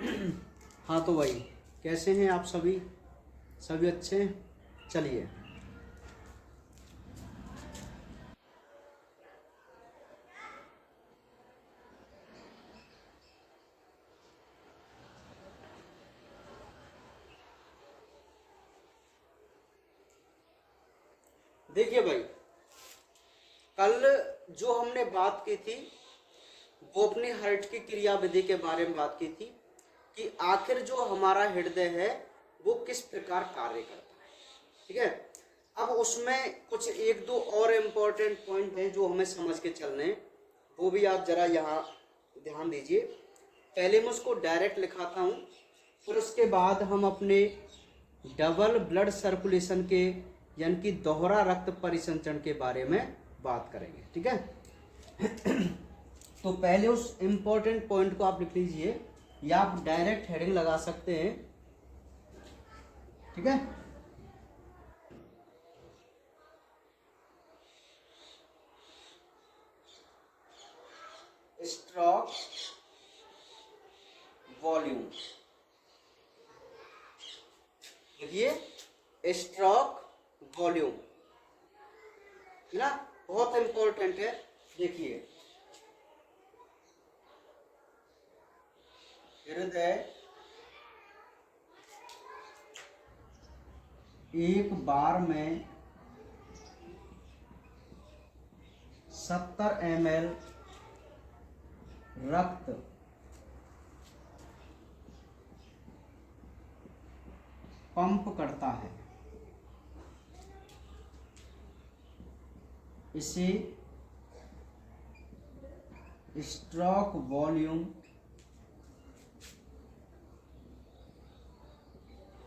हाँ तो भाई, कैसे हैं आप सभी? सभी अच्छे हैं? चलिए, देखिए भाई, कल जो हमने बात की थी वो अपनी हार्ट की क्रिया विधि के बारे में बात की थी कि आखिर जो हमारा हृदय है वो किस प्रकार कार्य करता है। ठीक है, अब उसमें कुछ एक दो और इम्पोर्टेंट पॉइंट हैं जो हमें समझ के चलने हैं, वो भी आप जरा यहाँ ध्यान दीजिए। पहले मैं उसको डायरेक्ट लिखाता हूँ, फिर उसके बाद हम अपने डबल ब्लड सर्कुलेशन के यानी कि दोहरा रक्त परिसंचरण के बारे में बात करेंगे। ठीक है, तो पहले उस इम्पोर्टेंट पॉइंट को आप लिख लीजिए या आप डायरेक्ट हेडिंग लगा सकते हैं। ठीक है, स्ट्रोक वॉल्यूम। देखिए, स्ट्रोक वॉल्यूम है ना, बहुत इंपॉर्टेंट है। देखिए, हृदय एक बार में 70 ml रक्त पंप करता है। इसे स्ट्रोक वॉल्यूम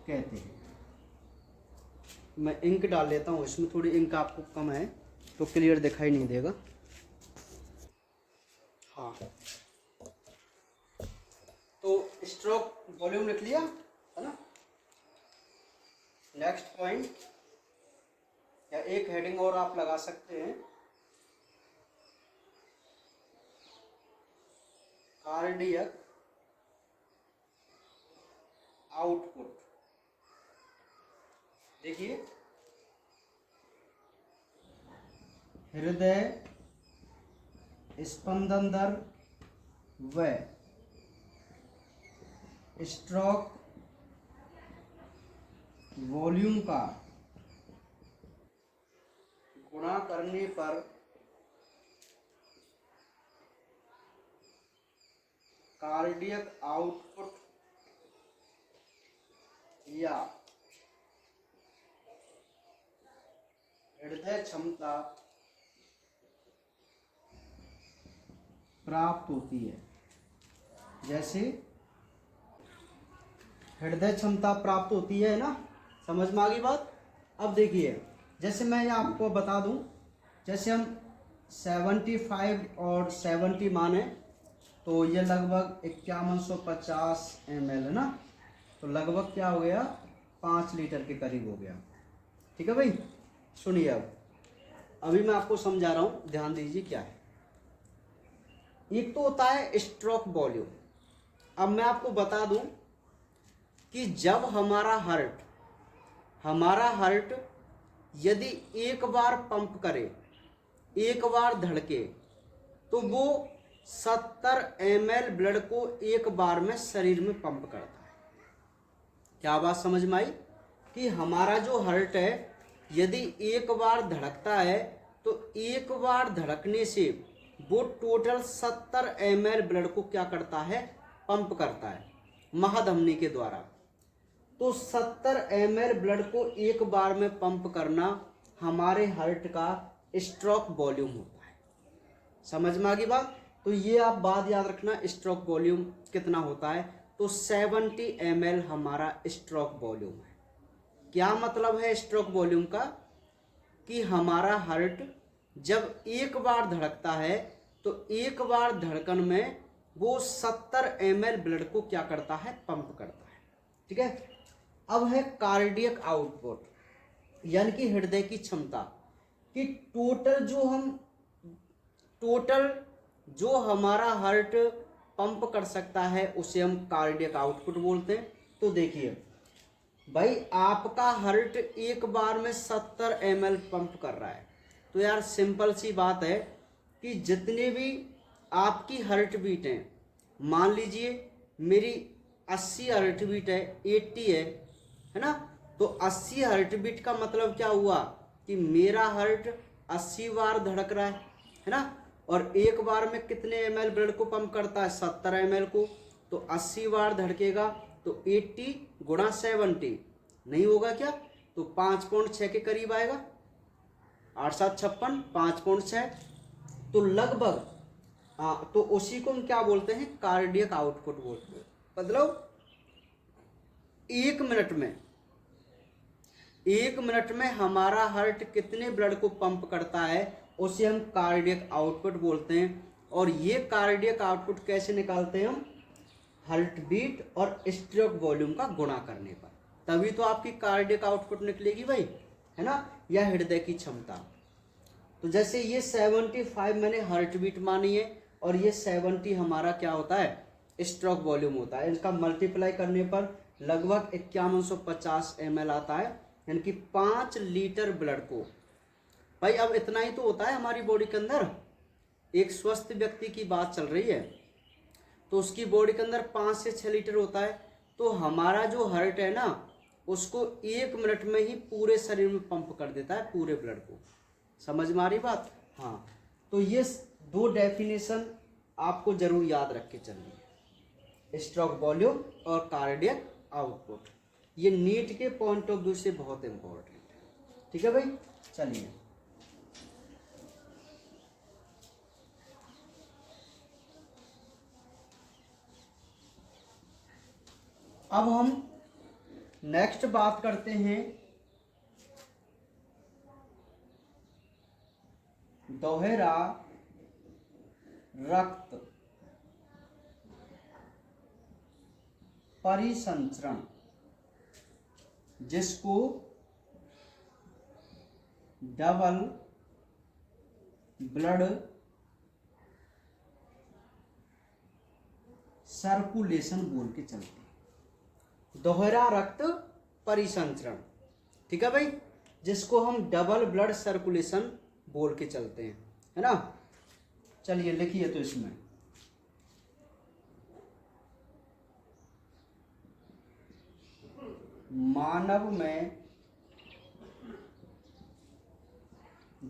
कहते हैं। मैं इंक डाल लेता हूँ, इसमें थोड़ी इंक आपको कम है तो क्लियर दिखाई नहीं देगा। हाँ, तो स्ट्रोक वॉल्यूम लिख लिया है ना। नेक्स्ट पॉइंट, या एक हेडिंग और आप लगा सकते हैं, कार्डियक आउटपुट। देखिए, हृदय स्पंदन दर व स्ट्रोक वॉल्यूम का गुणा करने पर कार्डियक आउटपुट या हृदय क्षमता प्राप्त होती है। जैसे हृदय क्षमता प्राप्त होती है ना, समझ में आ गई बात। अब देखिए, जैसे मैं आपको बता दूं, जैसे हम 75 और 70 माने तो ये लगभग 5150 ml है ना, तो लगभग क्या हो गया, 5 लीटर के करीब हो गया। ठीक है भाई, सुनिए, अब अभी मैं आपको समझा रहा हूँ, ध्यान दीजिए क्या है। एक तो होता है स्ट्रोक वॉल्यूम। अब मैं आपको बता दूं कि जब हमारा हार्ट यदि एक बार पंप करे, एक बार धड़के, तो वो 70 ml ब्लड को एक बार में शरीर में पंप करता है। क्या बात समझ में आई? कि हमारा जो हार्ट है यदि एक बार धड़कता है तो एक बार धड़कने से वो टोटल 70 ml ब्लड को क्या करता है, पंप करता है महाधमनी के द्वारा। तो 70 ml ब्लड को एक बार में पंप करना हमारे हार्ट का स्ट्रोक वॉल्यूम होता है। समझ में आ गई बात? तो ये आप बात याद रखना, स्ट्रोक वॉल्यूम कितना होता है, तो 70 ml हमारा स्ट्रोक वॉल्यूम है। क्या मतलब है स्ट्रोक वॉल्यूम का? कि हमारा हार्ट जब एक बार धड़कता है तो एक बार धड़कन में वो 70 ml ब्लड को क्या करता है, पंप करता है। ठीक है, अब है कार्डियक आउटपुट, यानी कि हृदय की क्षमता, कि टोटल जो हमारा हार्ट पंप कर सकता है उसे हम कार्डियक आउटपुट बोलते हैं। तो देखिए भाई, आपका हार्ट एक बार में 70 ml पंप कर रहा है, तो यार सिंपल सी बात है कि जितने भी आपकी हार्ट बीट हैं, मान लीजिए मेरी 80 हार्ट बीट है, 80 है ना, तो 80 हार्ट बीट का मतलब क्या हुआ कि मेरा हार्ट 80 बार धड़क रहा है ना, और एक बार में कितने ml ब्लड को पंप करता है, 70 ml को, तो 80 बार धड़केगा तो 80 गुणा 70 नहीं होगा क्या, तो 5.6 के करीब आएगा, 8 7 56 5.6, तो लगभग, हाँ, तो उसी को हम क्या बोलते हैं, कार्डियक आउटपुट बोलते हैं। मतलब एक मिनट में हमारा हार्ट कितने ब्लड को पंप करता है उसे हम कार्डियक आउटपुट बोलते हैं। और ये कार्डियक आउटपुट कैसे निकालते हैं हम, हार्ट बीट और स्ट्रोक वॉल्यूम का गुणा करने पर, तभी तो आपकी कार्डियक आउटपुट निकलेगी भाई, है ना, या हृदय की क्षमता। तो जैसे ये 75 मैंने हार्ट बीट मानी है, और ये 70 हमारा क्या होता है, स्ट्रोक वॉल्यूम होता है, इनका मल्टीप्लाई करने पर लगभग 5150 ml आता है, यानी कि 5 लीटर ब्लड को। भाई अब इतना ही तो होता है हमारी बॉडी के अंदर, एक स्वस्थ व्यक्ति की बात चल रही है, तो उसकी बॉडी के अंदर 5 से 6 लीटर होता है, तो हमारा जो हार्ट है ना, उसको 1 मिनट में ही पूरे शरीर में पंप कर देता है पूरे ब्लड को। समझ में आ रही बात? हाँ, तो ये दो डेफिनेशन आपको जरूर याद रख के चलनी है, स्ट्रोक वॉल्यूम और कार्डियक आउटपुट। ये नीट के पॉइंट ऑफ व्यू से बहुत इंपॉर्टेंट है। ठीक है भाई, चलिए अब हम नेक्स्ट बात करते हैं दोहरा रक्त परिसंचरण, जिसको डबल ब्लड सर्कुलेशन बोल के चलते हैं। दोहरा रक्त परिसंचरण, ठीक है भाई, जिसको हम डबल ब्लड सर्कुलेशन बोल के चलते हैं, है ना। चलिए लिखिए तो इसमें मानव में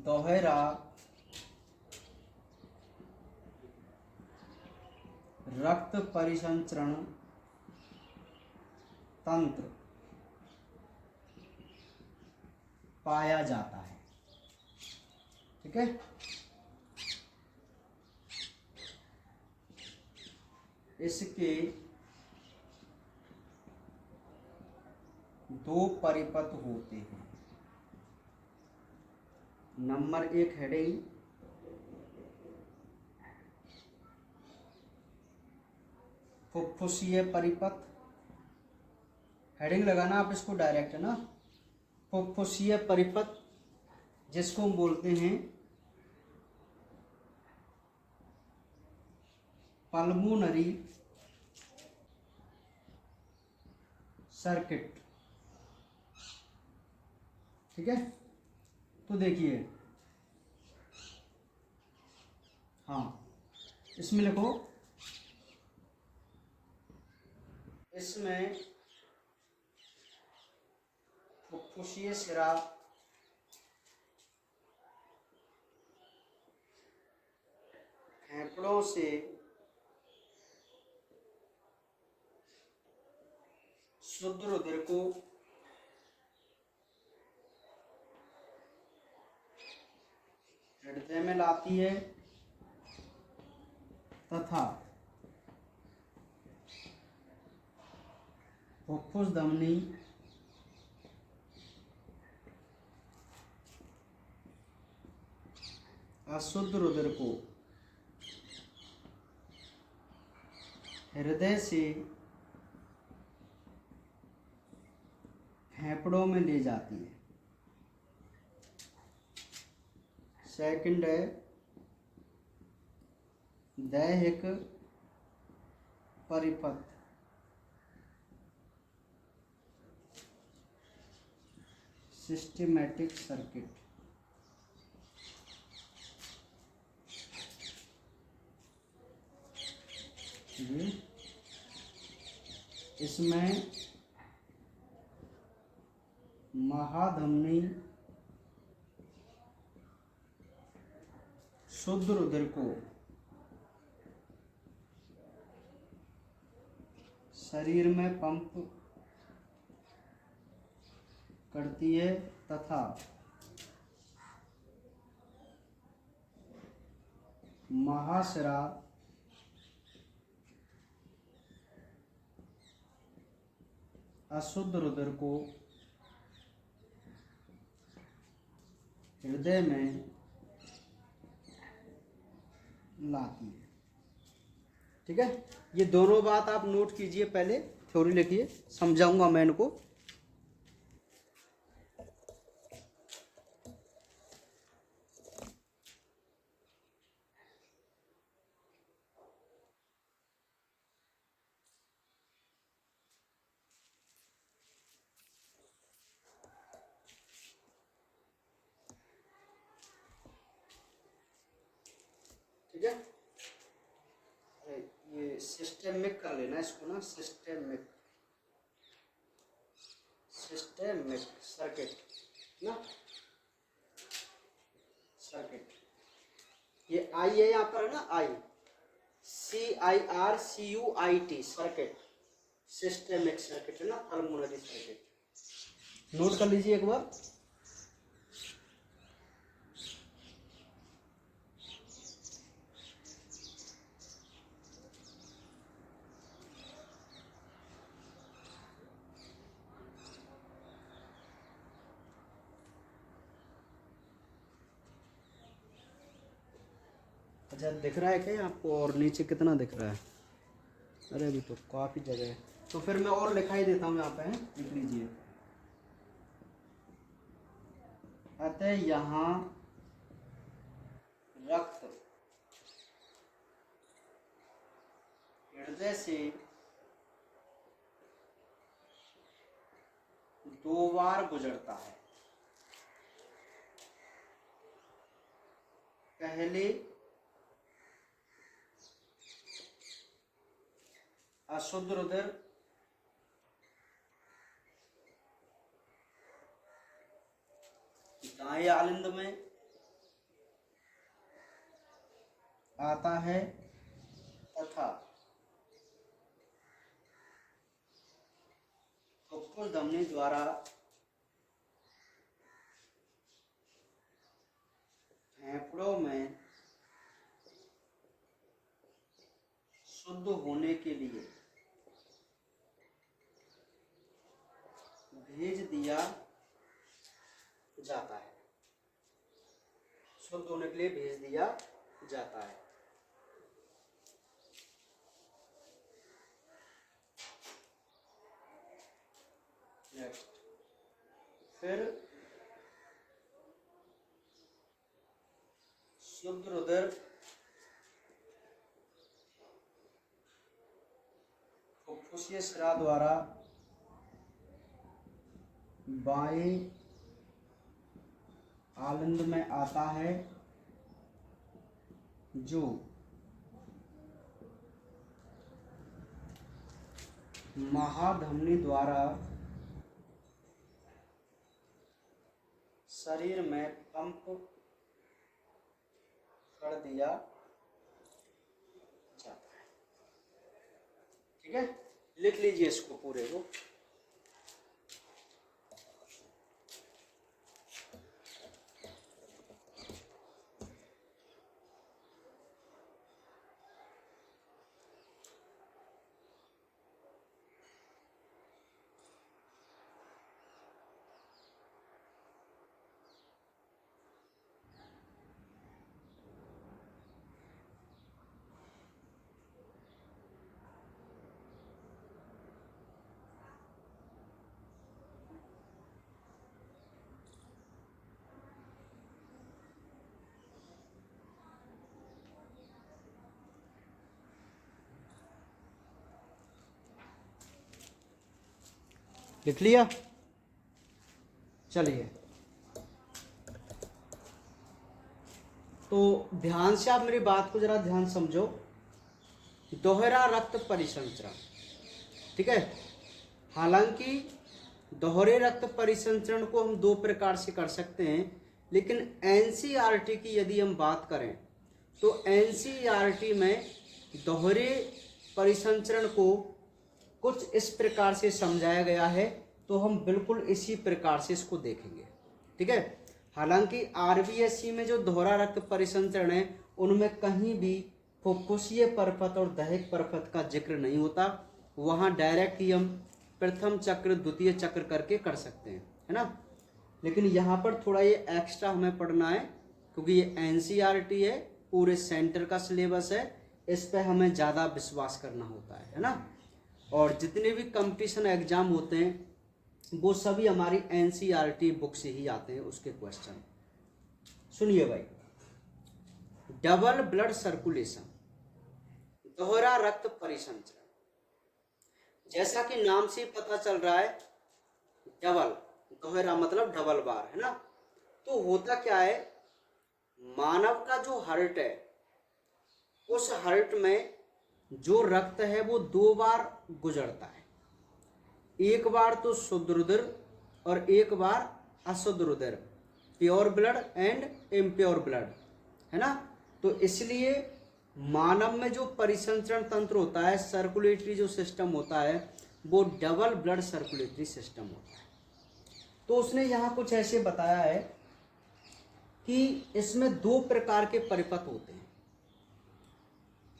दोहरा रक्त परिसंचरण तंत्र पाया जाता है। ठीक है, इसके दो परिपथ होते हैं। नंबर 1 हेडिंग, फुफ्फुसीय परिपथ, हेडिंग लगाना आप इसको डायरेक्ट, है ना। फुफ्फुसीय परिपथ, जिसको हम बोलते हैं पल्मोनरी सर्किट। ठीक है, तो देखिए, हाँ, इसमें लिखो, इसमें फुफ्फुसीय सिरा फेफड़ों से शुद्ध रुधिर को हृदय में लाती है तथा फुफ्फुस धमनी अशुद्ध रुधिर को हृदय से फेफड़ों में ले जाती है। सेकंड है दैहिक परिपथ सिस्टमैटिक सर्किट। इसमें महाधमनी शुद्ध रुधिर को शरीर में पंप करती है तथा महाशिरा अशुद्ध रुधिर को हृदय में लाती है। ठीक है, ये दोनों बात आप नोट कीजिए, पहले थ्योरी लिखिए, समझाऊंगा मैं इनको। ठीक है, ये सिस्टेमिक कर लेना इसको ना, सिस्टेमिक सर्किट ना, सर्किट। ये आई है यहाँ पर ना, आई CIRCUIT सर्किट, सिस्टेमिक सर्किट है ना, पल्मोनरी सर्किट। नोट कर लीजिए एक बार। अच्छा, दिख रहा है क्या आपको, और नीचे कितना दिख रहा है? अरे अभी तो काफ़ी जगह है, तो फिर मैं और लिखाई देता हूँ यहाँ पे, लिख लीजिए। अतः यहाँ रक्त हृदय से 2 बार गुजरता है। पहले अशुद्ध रुधिर दाएं आलिंद में आता है तथा फुफ्फुस धमनी द्वारा फेफड़ों में शुद्ध होने के लिए भेज दिया जाता है, शुद्ध होने के लिए भेज दिया जाता है। नेक्स्ट, फिर शुद्ध रुधिर फुफ्फुसीय शिरा द्वारा बाएं आलिंद में आता है, जो महाधमनी द्वारा शरीर में पंप कर दिया जाता है। ठीक है, लिख लीजिए इसको पूरे को। लिख लिया? चलिए, तो ध्यान से आप मेरी बात को जरा ध्यान समझो। दोहरा रक्त परिसंचरण, ठीक है। हालांकि दोहरे रक्त परिसंचरण को हम दो प्रकार से कर सकते हैं, लेकिन एनसीईआरटी की यदि हम बात करें तो एनसीईआरटी में दोहरे परिसंचरण को कुछ इस प्रकार से समझाया गया है, तो हम बिल्कुल इसी प्रकार से इसको देखेंगे, ठीक है। हालांकि आरबीएससी में जो दोहरा रक्त परिसंचरण है उनमें कहीं भी फुफ्फुसीय परपथ और दहक परपथ का जिक्र नहीं होता, वहाँ डायरेक्ट ही हम प्रथम चक्र द्वितीय चक्र करके कर सकते हैं, है ना। लेकिन यहाँ पर थोड़ा ये एक्स्ट्रा हमें पढ़ना है, क्योंकि ये एनसीईआरटी है, पूरे सेंटर का सिलेबस है, इस पे हमें ज़्यादा विश्वास करना होता है ना। और जितने भी कंपटीशन एग्जाम होते हैं वो सभी हमारी एनसीईआरटी बुक से ही आते हैं, उसके क्वेश्चन। सुनिए भाई, डबल ब्लड सर्कुलेशन, दोहरा रक्त परिसंचरण, जैसा कि नाम से पता चल रहा है, डबल, दोहरा मतलब डबल बार, है ना। तो होता क्या है, मानव का जो हार्ट है उस हार्ट में जो रक्त है वो दो बार गुजरता है, एक बार तो शुद्ध रुधिर और एक बार अशुद्ध रुधिर, pure blood and impure blood, है ना। तो इसलिए मानव में जो परिसंचरण तंत्र होता है, सर्कुलेटरी जो सिस्टम होता है, वो डबल ब्लड सर्कुलेटरी सिस्टम होता है। तो उसने यहाँ कुछ ऐसे बताया है कि इसमें दो प्रकार के परिपथ होते हैं।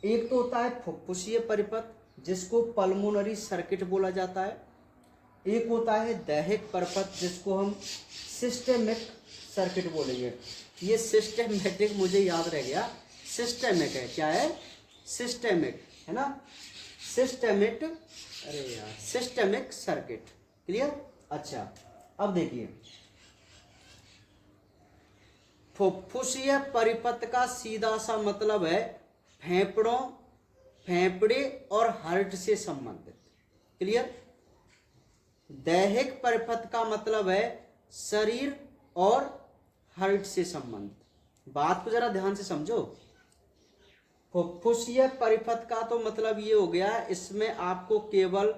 एक तो होता है फुफ्फुसीय परिपथ जिसको पल्मोनरी सर्किट बोला जाता है, एक होता है दैहिक परिपथ जिसको हम सिस्टेमिक सर्किट बोलेंगे। ये सिस्टेमेटिक मुझे याद रह गया, सिस्टेमिक है, क्या है, सिस्टेमिक, है ना, सिस्टेमिक, अरे यार, सिस्टेमिक सर्किट, क्लियर। अच्छा, अब देखिए, फुफ्फुसीय परिपथ का सीधा सा मतलब है फेफड़ों, फेफड़े और हार्ट से संबंधित, क्लियर। दैहिक परिपथ का मतलब है शरीर और हार्ट से संबंधित। बात को जरा ध्यान से समझो। फुफ्फुसीय परिपथ का तो मतलब ये हो गया, इसमें आपको केवल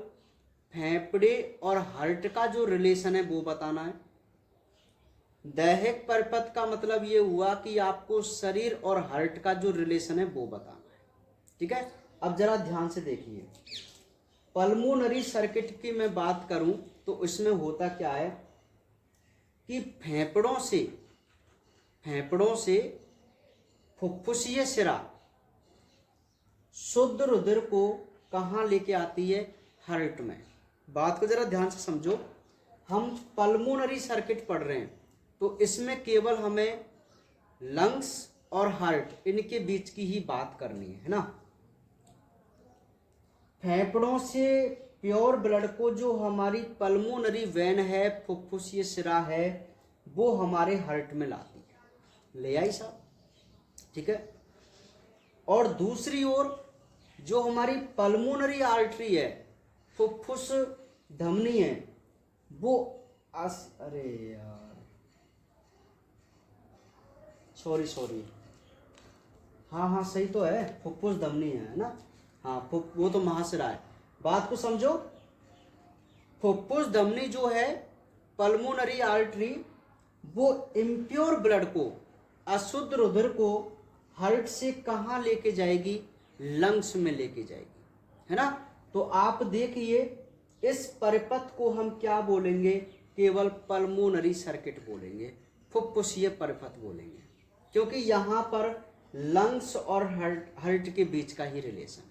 फेफड़े और हार्ट का जो रिलेशन है वो बताना है। दैहिक परिपथ का मतलब ये हुआ कि आपको शरीर और हार्ट का जो रिलेशन है वो बताना है, ठीक है। अब जरा ध्यान से देखिए, पल्मोनरी सर्किट की मैं बात करूं तो इसमें होता क्या है कि फेफड़ों से फुफ्फुसीय शिरा शुद्ध रुधिर को कहाँ लेके आती है, हार्ट में। बात को जरा ध्यान से समझो, हम पल्मोनरी सर्किट पढ़ रहे हैं तो इसमें केवल हमें लंग्स और हार्ट इनके बीच की ही बात करनी है ना। फेफड़ों से प्योर ब्लड को जो हमारी पल्मोनरी वेन है, फुफ्फुसीय शिरा है, वो हमारे हार्ट में लाती है, ले आई साहब, ठीक है। और दूसरी ओर जो हमारी पल्मोनरी आर्टरी है, फुफ्फुस धमनी है, वो अरे यार, सॉरी, हाँ सही तो है, फुफ्फुस धमनी है ना, हाँ, वो तो महाशिरा है। बात को समझो, फुफ्फुस धमनी जो है, पल्मोनरी आर्टरी, वो इम्प्योर ब्लड को, अशुद्ध रुधिर को हार्ट से कहाँ लेके जाएगी, लंग्स में लेके जाएगी, है ना। तो आप देखिए, इस परिपथ को हम क्या बोलेंगे, केवल पल्मोनरी सर्किट बोलेंगे, फुफ्फुसीय परिपथ बोलेंगे, क्योंकि यहाँ पर लंग्स और हार्ट के बीच का ही रिलेशन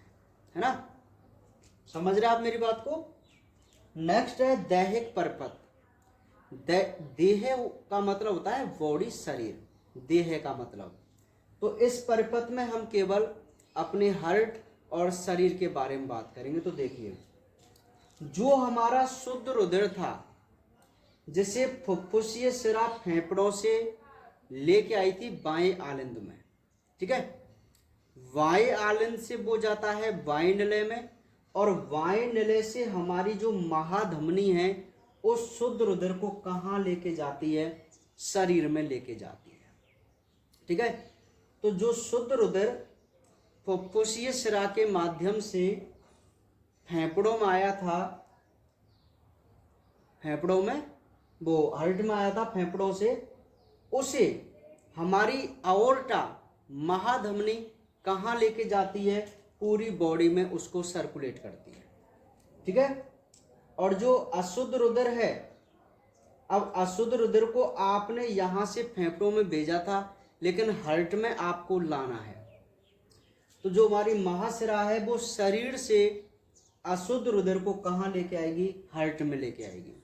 है ना। समझ रहे आप मेरी बात को। नेक्स्ट है दैहिक परिपथ। देह का मतलब होता है बॉडी, शरीर, देह का मतलब। तो इस परिपथ में हम केवल अपने हार्ट और शरीर के बारे में बात करेंगे। तो देखिए, जो हमारा शुद्ध रुधिर था, जिसे फुफ्फुसीय शिरा फेफड़ों से लेके आई थी बाएं आलिंद में, ठीक है। बाएं आलिंद से वो जाता है वायुनलय में, और वायुनलय से हमारी जो महाधमनी है उस शुद्ध रुधिर को कहाँ लेके जाती है? शरीर में लेके जाती है। ठीक है, तो जो शुद्ध रुधिर फुफ्फुसीय शिरा के माध्यम से फेफड़ों में आया था, फेफड़ों में, वो हार्ट में आया था फेफड़ों से, उसे हमारी आओर्टा महाधमनी कहाँ लेके जाती है? पूरी बॉडी में उसको सर्कुलेट करती है। ठीक है, और जो अशुद्ध रुधिर है, अब अशुद्ध रुधिर को आपने यहाँ से फेफड़ों में भेजा था, लेकिन हार्ट में आपको लाना है। तो जो हमारी महाशिरा है वो शरीर से अशुद्ध रुधिर को कहाँ लेके आएगी? हार्ट में लेके आएगी।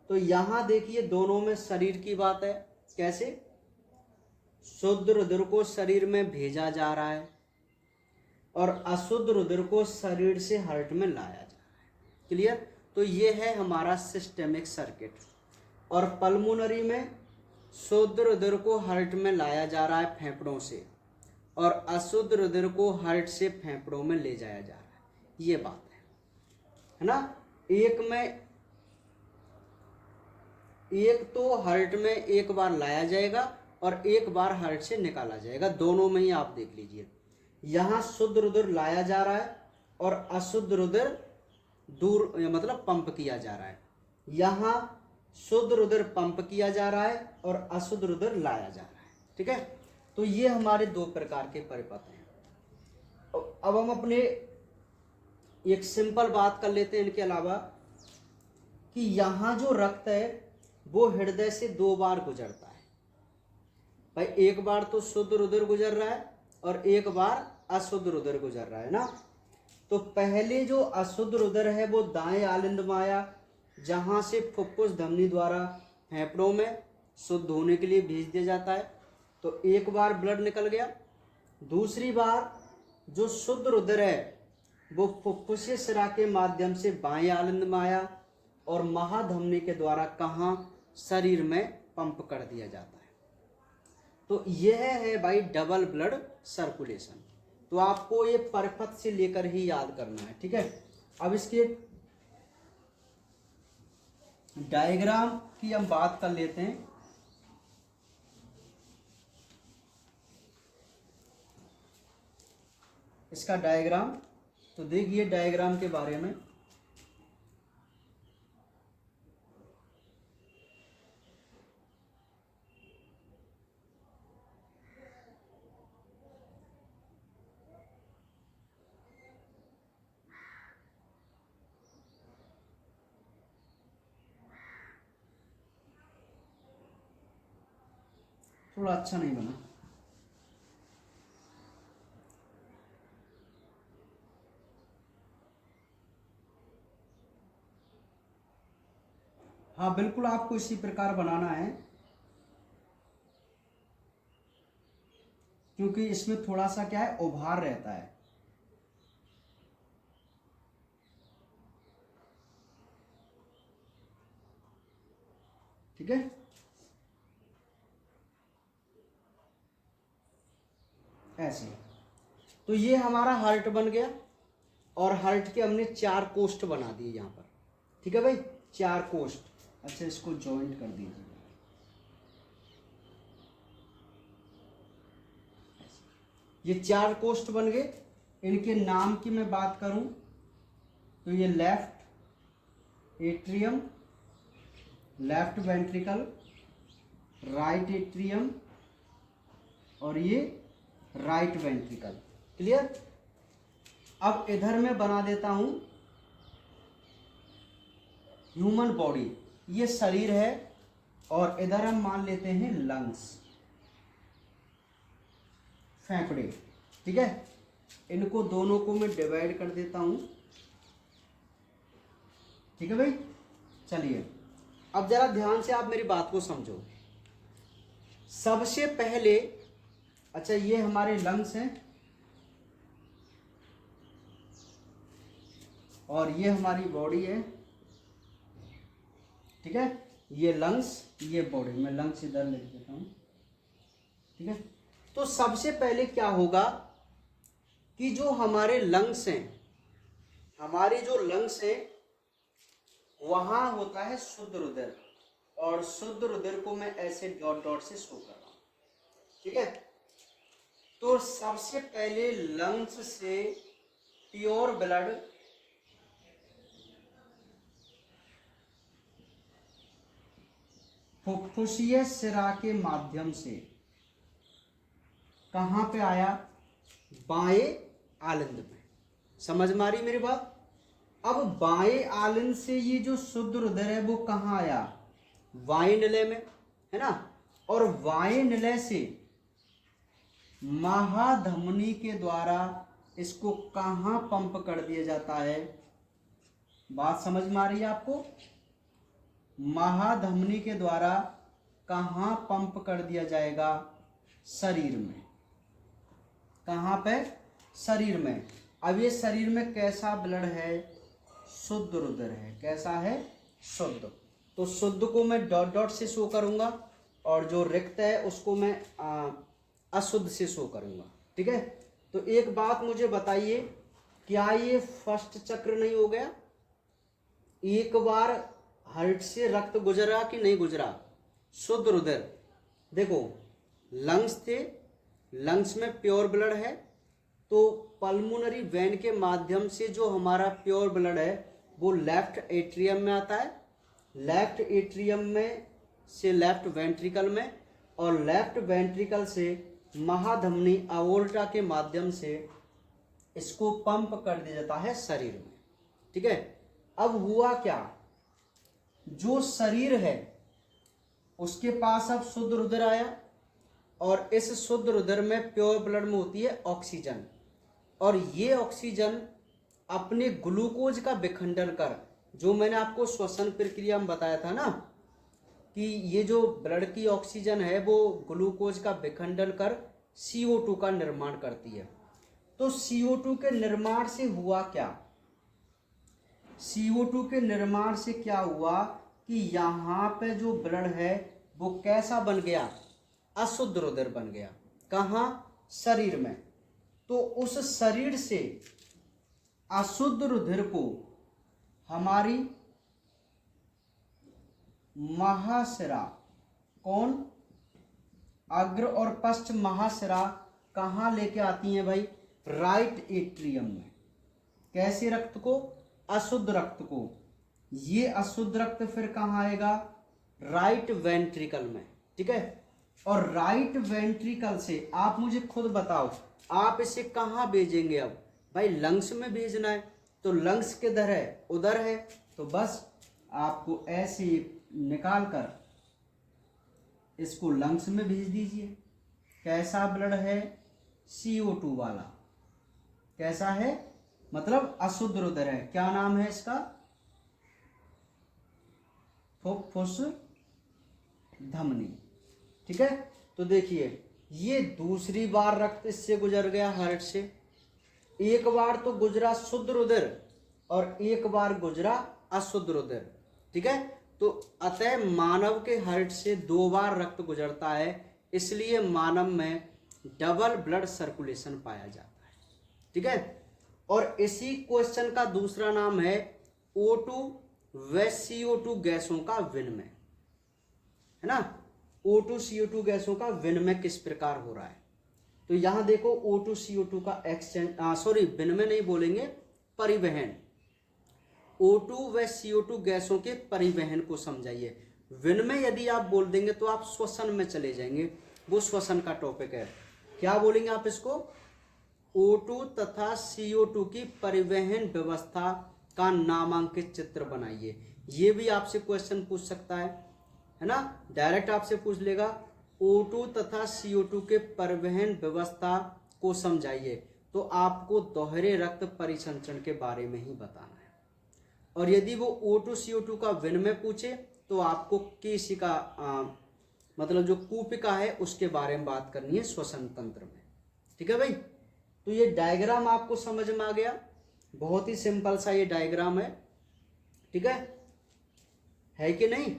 तो यहाँ देखिए दोनों में शरीर की बात है। कैसे? शुद्ध रुधिर को शरीर में भेजा जा रहा है और अशुद्ध रुधिर को शरीर से हार्ट में लाया जा रहा है। क्लियर? तो ये है हमारा सिस्टेमिक सर्किट। और पल्मोनरी में शुद्ध रुधिर को हार्ट में लाया जा रहा है फेफड़ों से, और अशुद्ध रुधिर को हार्ट से फेफड़ों में ले जाया जा रहा है। ये बात है ना? एक तो हार्ट में एक बार लाया जाएगा और एक बार हार्ट से निकाला जाएगा, दोनों में ही आप देख लीजिए। यहाँ शुद्ध रुधिर लाया जा रहा है और अशुद्ध रुधिर दूर मतलब पंप किया जा रहा है। यहाँ शुद्ध रुधिर पंप किया जा रहा है और अशुद्ध रुधिर लाया जा रहा है। ठीक है, तो ये हमारे दो प्रकार के परिपथ हैं। अब हम अपने एक सिंपल बात कर लेते हैं इनके अलावा, कि यहाँ जो रक्त है वो हृदय से दो बार गुजरता है। भाई एक बार तो शुद्ध रुधिर गुजर रहा है और एक बार अशुद्ध रुधिर गुजर रहा है ना। तो पहले जो अशुद्ध रुधिर है वो दाएं आलिंद में आया, जहाँ से फुफ्फुस धमनी द्वारा फेफड़ों में शुद्ध होने के लिए भेज दिया जाता है। तो एक बार ब्लड निकल गया। दूसरी बार जो शुद्ध रुधिर है वो फुफ्फुसीय शिरा के माध्यम से बाएं आलिंद में आया और महाधमनी के द्वारा कहाँ? शरीर में पंप कर दिया जाता है। तो यह है भाई डबल ब्लड सर्कुलेशन। तो आपको ये परिपथ से लेकर ही याद करना है। ठीक है, अब इसके डायग्राम की हम बात कर लेते हैं। इसका डायग्राम तो देखिए, डायग्राम के बारे में थोड़ा अच्छा नहीं बना। हाँ बिल्कुल, आपको इसी प्रकार बनाना है, क्योंकि इसमें थोड़ा सा क्या है, उभार रहता है। ठीक है, ऐसे। तो ये हमारा हार्ट बन गया और हार्ट के हमने 4 कोष्ठ बना दिए यहाँ पर। ठीक है भाई, 4 कोष्ठ। अच्छा, इसको जॉइंट कर दीजिए। ये 4 कोष्ठ बन गए। इनके नाम की मैं बात करूं तो ये left atrium, left ventricle, right atrium और ये राइट वेंट्रिकल। क्लियर? अब इधर मैं बना देता हूं ह्यूमन बॉडी, ये शरीर है, और इधर हम मान लेते हैं लंग्स, फेफड़े। ठीक है, इनको दोनों को मैं डिवाइड कर देता हूं। ठीक है भाई, चलिए अब जरा ध्यान से आप मेरी बात को समझो। सबसे पहले, अच्छा ये हमारे लंग्स हैं और ये हमारी बॉडी है। ठीक है, ये लंग्स, ये बॉडी। मैं लंग्स इधर लिख देता हूं। ठीक है, तो सबसे पहले क्या होगा कि जो हमारे लंग्स हैं, हमारे जो लंग्स हैं वहां होता है शुद्ध रुधिर, और शुद्ध रुधिर को मैं ऐसे डॉट डॉट से शो कर रहा हूं, ठीक है। तो सबसे पहले लंग्स से प्योर ब्लड फुफ्फुसीय शिरा के माध्यम से कहां पे आया, बाएं आलिंद में। समझ में आ रही मेरी बात। अब बाएं आलिंद से ये जो शुद्ध रुधिर है वो कहाँ आया, वायुनिलय में, है ना। और वायुनिलय से महाधमनी के द्वारा इसको कहाँ पंप कर दिया जाता है, बात समझ में आ रही है आपको। महाधमनी के द्वारा कहाँ पंप कर दिया जाएगा, शरीर में। कहाँ पे, शरीर में। अब ये शरीर में कैसा ब्लड है, शुद्ध रुधिर है। कैसा है, शुद्ध। तो शुद्ध को मैं डॉट डॉट से शो करूंगा, और जो रिक्त है उसको मैं अशुद्ध से शो करूंगा, ठीक है। तो एक बात मुझे बताइए, क्या ये फर्स्ट चक्र नहीं हो गया, एक बार हार्ट से रक्त गुजरा कि नहीं गुजरा, शुद्ध रुधिर। देखो लंग्स थे, लंग्स में प्योर ब्लड है, तो पल्मोनरी वेन के माध्यम से जो हमारा प्योर ब्लड है वो लेफ्ट एट्रियम में आता है, लेफ्ट एट्रियम में से लेफ्ट वेंट्रिकल में, और लेफ्ट वेंट्रिकल से महाधमनी अवोल्टा के माध्यम से इसको पंप कर दिया जाता है शरीर में, ठीक है। अब हुआ क्या, जो शरीर है उसके पास अब शुद्ध रुधिर आया, और इस शुद्ध रुधिर में प्योर ब्लड में होती है ऑक्सीजन, और ये ऑक्सीजन अपने ग्लूकोज का विखंडन कर, जो मैंने आपको श्वसन प्रक्रिया में बताया था ना कि ये जो ब्लड की ऑक्सीजन है वो ग्लूकोज का विखंडन कर CO2 का निर्माण करती है। तो CO2 के निर्माण से हुआ क्या, CO2 के निर्माण से क्या हुआ कि यहाँ पे जो ब्लड है वो कैसा बन गया, अशुद्ध रुधिर बन गया। कहाँ, शरीर में। तो उस शरीर से अशुद्ध रुधिर को हमारी महाशिरा, कौन, अग्र और पश्च महाशिरा कहाँ लेके आती हैं भाई, राइट एट्रियम में। कैसे रक्त को, अशुद्ध रक्त को। ये अशुद्ध रक्त फिर कहाँ आएगा, राइट वेंट्रिकल में, ठीक है। और राइट वेंट्रिकल से आप मुझे खुद बताओ, आप इसे कहाँ भेजेंगे। अब भाई लंग्स में भेजना है, तो लंग्स किधर है, उधर है, तो बस आपको ऐसे निकाल कर इसको लंग्स में भेज दीजिए। कैसा ब्लड है, CO2 वाला। कैसा है, मतलब अशुद्ध रुधिर है। क्या नाम है इसका, फुफ्फुस धमनी, ठीक है। तो देखिए ये दूसरी बार रक्त इससे गुजर गया, हार्ट से। एक बार तो गुजरा शुद्ध रुधिर और एक बार गुजरा अशुद्ध रुधिर, ठीक है। तो अतः मानव के हार्ट से 2 बार रक्त गुजरता है, इसलिए मानव में डबल ब्लड सर्कुलेशन पाया जाता है, ठीक है। और इसी क्वेश्चन का दूसरा नाम है O2 व CO2 गैसों का विनिमय, है ना। O2 CO2 गैसों का विनिमय किस प्रकार हो रहा है। तो यहां देखो O2 CO2 का विनिमय नहीं बोलेंगे, परिवहन। O2 व CO2 गैसों के परिवहन को समझाइए। विनिमय यदि आप बोल देंगे तो आप श्वसन में चले जाएंगे, वो श्वसन का टॉपिक है। क्या बोलेंगे आप इसको, O2 तथा CO2 की परिवहन व्यवस्था का नामांकित चित्र बनाइए। ये भी आपसे क्वेश्चन पूछ सकता है ना, डायरेक्ट आपसे पूछ लेगा O2 तथा CO2 के परिवहन व्यवस्था को समझाइए। तो आपको दोहरे रक्त परिसंचरण के बारे में ही बताना है। और यदि वो O2 CO2 का विनिमय पूछे तो आपको केशिका मतलब जो कूपिका है उसके बारे में बात करनी है श्वसन तंत्र में, ठीक है भाई। तो ये डायग्राम आपको समझ में आ गया, बहुत ही सिंपल सा ये डायग्राम है, ठीक है कि नहीं।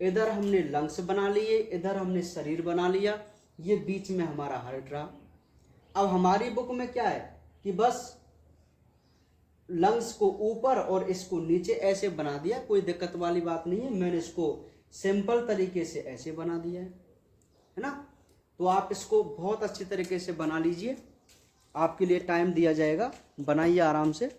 इधर हमने लंग्स बना लिए, इधर हमने शरीर बना लिया, ये बीच में हमारा हार्ट रहा। अब हमारी बुक में क्या है कि बस लंग्स को ऊपर और इसको नीचे ऐसे बना दिया, कोई दिक्कत वाली बात नहीं है। मैंने इसको सिंपल तरीके से ऐसे बना दिया है ना। तो आप इसको बहुत अच्छी तरीके से बना लीजिए, आपके लिए टाइम दिया जाएगा, बनाइए आराम से।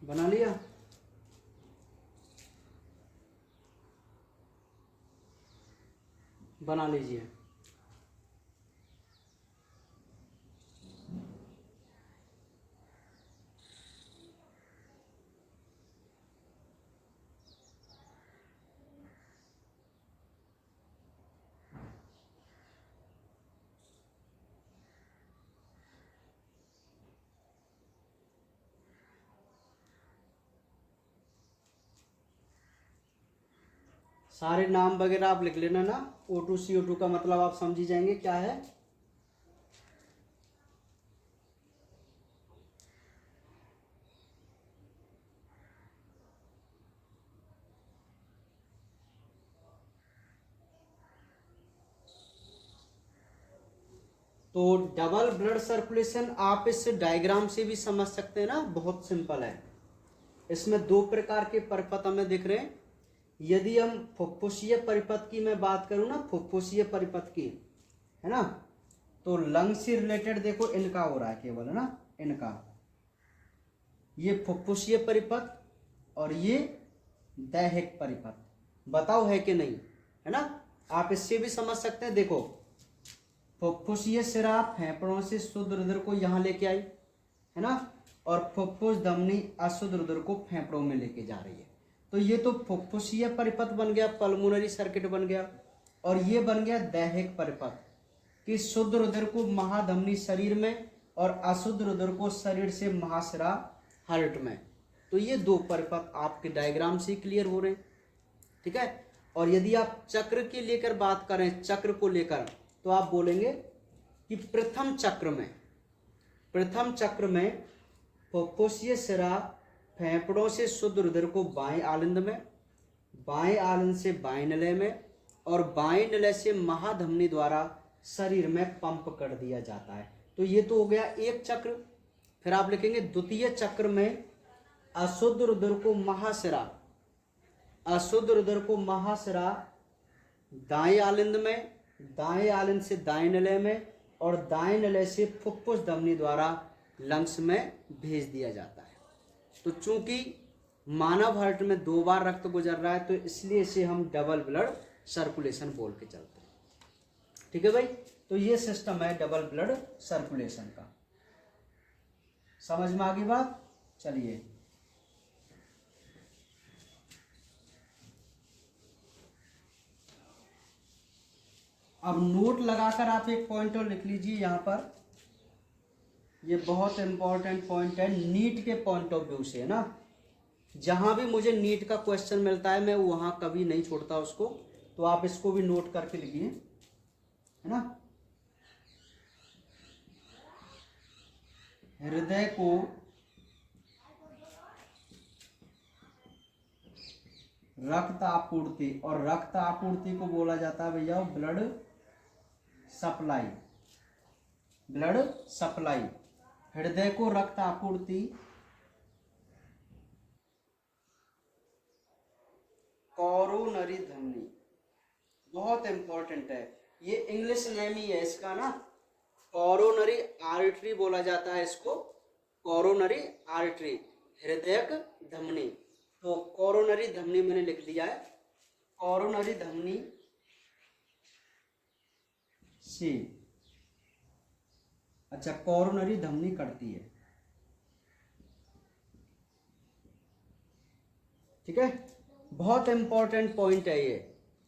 बना लिया? बना लीजिए। सारे नाम वगैरह आप लिख लेना ना। O2 CO2 का मतलब आप समझ ही जाएंगे क्या है। तो डबल ब्लड सर्कुलेशन आप इस डायग्राम से भी समझ सकते हैं ना, बहुत सिंपल है। इसमें दो प्रकार के परिपथ हमें दिख रहे हैं। यदि हम फुफ्फुसीय परिपथ की मैं बात करूं ना, फुफ्फुसीय परिपथ की, है ना, तो लंग से रिलेटेड देखो इनका हो रहा है केवल, है ना, इनका, ये फुफ्फुसीय परिपथ और ये दैहिक परिपथ। बताओ है कि नहीं, है ना। आप इससे भी समझ सकते हैं। देखो फुफ्फुसीय सिरा फेफड़ों से शुद्ध रुधिर को यहाँ लेके आई, है ना, और फुफ्फुस धमनी अशुद्ध रुधिर को फेफड़ों में लेके जा रही है। तो ये तो फुफ्फुसीय परिपथ बन गया, पल्मोनरी सर्किट बन गया। और ये बन गया दैहिक परिपथ कि शुद्ध रुधिर को महाधमनी शरीर में और अशुद्ध रुधिर को शरीर से महाशिरा हार्ट में। तो ये दो परिपथ आपके डायग्राम से क्लियर हो रहे हैं, ठीक है। और यदि आप चक्र के लेकर बात करें, चक्र को लेकर, तो आप बोलेंगे कि प्रथम चक्र में फुफ्फुसीय सिरा फेफड़ों से शुद्ध रुधिर को बाएं आलिंद में, बाएं आलिंद से बाएं निलय में और बाएं निलय से महाधमनी द्वारा शरीर में पंप कर दिया जाता है। तो ये तो हो गया एक चक्र। फिर आप लिखेंगे द्वितीय चक्र में अशुद्ध रुधिर को महाशिरा दाएं आलिंद में, दाएं आलिंद से दाएं निलय में और दाएं निलय से फुफ्फुस धमनी द्वारा लंग्स में भेज दिया जाता है। तो चूंकि मानव हार्ट में 2 बार रक्त गुजर रहा है, तो इसलिए इसे हम डबल ब्लड सर्कुलेशन बोल के चलते हैं, ठीक है भाई। तो ये सिस्टम है डबल ब्लड सर्कुलेशन का। समझ में आ गई बात? चलिए अब नोट लगाकर आप एक पॉइंट और लिख लीजिए यहाँ पर। ये बहुत इंपॉर्टेंट पॉइंट है नीट के पॉइंट ऑफ व्यू से, है ना। जहां भी मुझे नीट का क्वेश्चन मिलता है मैं वहां कभी नहीं छोड़ता उसको। तो आप इसको भी नोट करके लिखिए, है ना। हृदय को रक्त आपूर्ति, और रक्त आपूर्ति को बोला जाता है भैया ब्लड सप्लाई। ब्लड सप्लाई, हृदय को रक्त आपूर्ति कोरोनरी धमनी, बहुत इंपॉर्टेंट है। ये इंग्लिश नेम ही है इसका ना, कोरोनरी आर्टरी बोला जाता है इसको, कोरोनरी आर्टरी, हृदयक धमनी। तो कोरोनरी धमनी मैंने लिख दिया है, कोरोनरी धमनी से, अच्छा कोरोनरी धमनी कटती है, ठीक है। बहुत इंपॉर्टेंट पॉइंट है ये,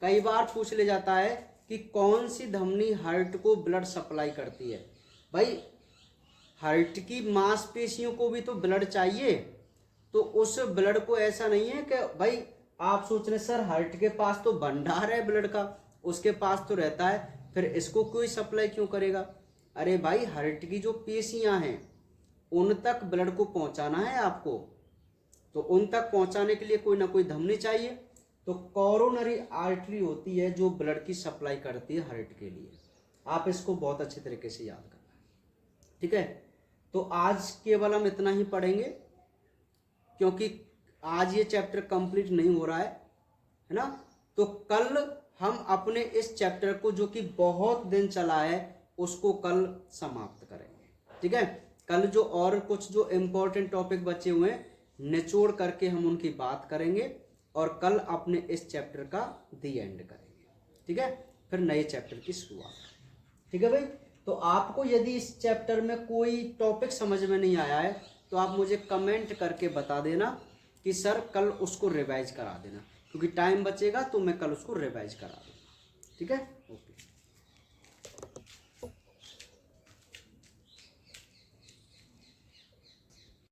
कई बार पूछ ले जाता है कि कौन सी धमनी हार्ट को ब्लड सप्लाई करती है। भाई हार्ट की मांसपेशियों को भी तो ब्लड चाहिए, तो उस ब्लड को ऐसा नहीं है कि भाई आप सोच रहे सर हार्ट के पास तो भंडार है ब्लड का, उसके पास तो रहता है, फिर इसको कोई सप्लाई क्यों करेगा। अरे भाई हार्ट की जो पेशियां हैं उन तक ब्लड को पहुंचाना है आपको, तो उन तक पहुंचाने के लिए कोई ना कोई धमनी चाहिए। तो कोरोनरी आर्टरी होती है जो ब्लड की सप्लाई करती है हार्ट के लिए। आप इसको बहुत अच्छे तरीके से याद करना, ठीक है। तो आज केवल हम इतना ही पढ़ेंगे, क्योंकि आज ये चैप्टर कंप्लीट नहीं हो रहा है ना। तो कल हम अपने इस चैप्टर को जो कि बहुत दिन चला है उसको कल समाप्त करेंगे, ठीक है। कल जो और कुछ जो इम्पोर्टेंट टॉपिक बचे हुए हैं निचोड़ करके हम उनकी बात करेंगे, और कल अपने इस चैप्टर का दी एंड करेंगे, ठीक है। फिर नए चैप्टर की शुरुआत, ठीक है भाई। तो आपको यदि इस चैप्टर में कोई टॉपिक समझ में नहीं आया है तो आप मुझे कमेंट करके बता देना कि सर कल उसको रिवाइज करा देना, क्योंकि टाइम बचेगा तो मैं कल उसको रिवाइज करा दूँगा, ठीक है। ओके।